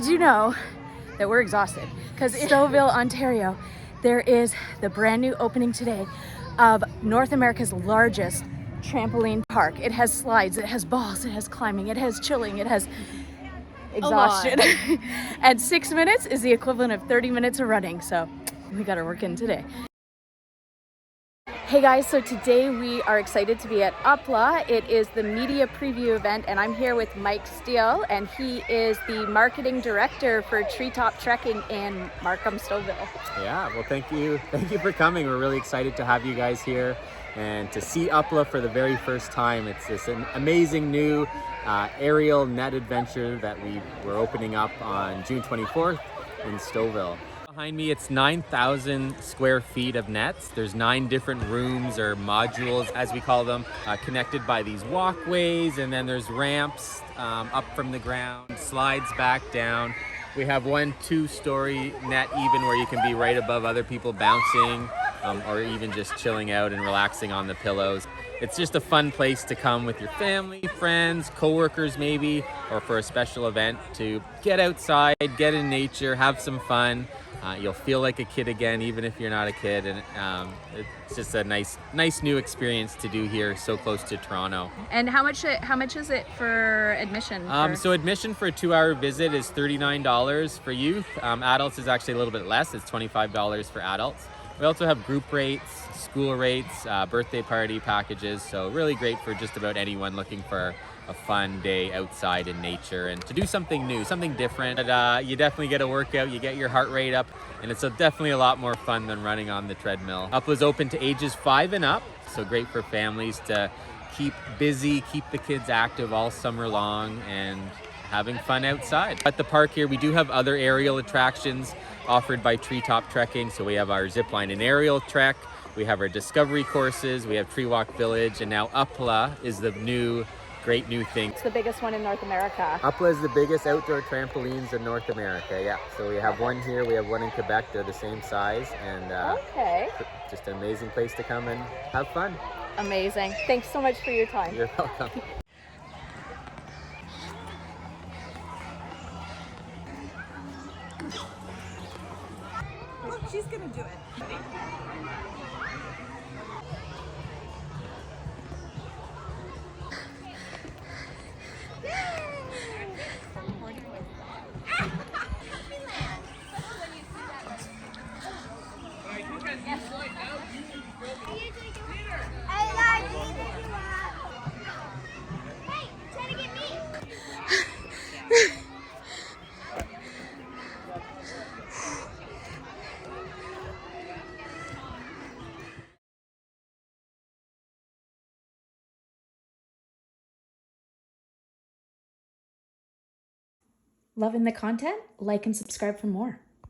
Did you know that we're exhausted? Because in Stouffville, Ontario, there is the brand new opening today of North America's largest trampoline park. It has slides, it has balls, it has climbing, it has chilling, it has exhaustion. And 6 minutes is the equivalent of 30 minutes of running. So we got to work in today. Hey guys, so today we are excited to be at Upla. It is the media preview event and I'm here with Mike Steele and he is the marketing director for Treetop Trekking in Markham, Stouffville. Yeah, well thank you for coming. We're really excited to have you guys here and to see Upla for the very first time. It's this amazing new aerial net adventure that we're opening up on June 24th in Stouffville. Behind me, it's 9,000 square feet of nets. There's 9 different rooms or modules, as we call them, connected by these walkways, and then there's ramps up from the ground, slides back down. We have 1 2-story net even where you can be right above other people bouncing or even just chilling out and relaxing on the pillows. It's just a fun place to come with your family, friends, coworkers maybe, or for a special event to get outside, get in nature, have some fun. You'll feel like a kid again, even if you're not a kid, and it's just a nice new experience to do here, so close to Toronto. And how much is it for admission? So admission for a 2-hour visit is $39 for youth. Adults is actually a little bit less. It's $25 for adults. We also have group rates, school rates, birthday party packages. So really great for just about anyone looking for a fun day outside in nature and to do something new, something different. You definitely get a workout, you get your heart rate up, and it's definitely a lot more fun than running on the treadmill. Upla's open to ages 5 and up, so great for families to keep busy, keep the kids active all summer long and having fun outside. At the park here, we do have other aerial attractions offered by Treetop Trekking. So we have our zipline and aerial trek, we have our discovery courses, we have Tree Walk Village, and now Upla is the great new thing. It's the biggest one in North America. Upla is the biggest outdoor trampolines in North America, yeah. So we have one here, we have one in Quebec, they're the same size, and just an amazing place to come and have fun. Amazing. Thanks so much for your time. You're welcome. She's gonna do it. Loving the content? Like and subscribe for more.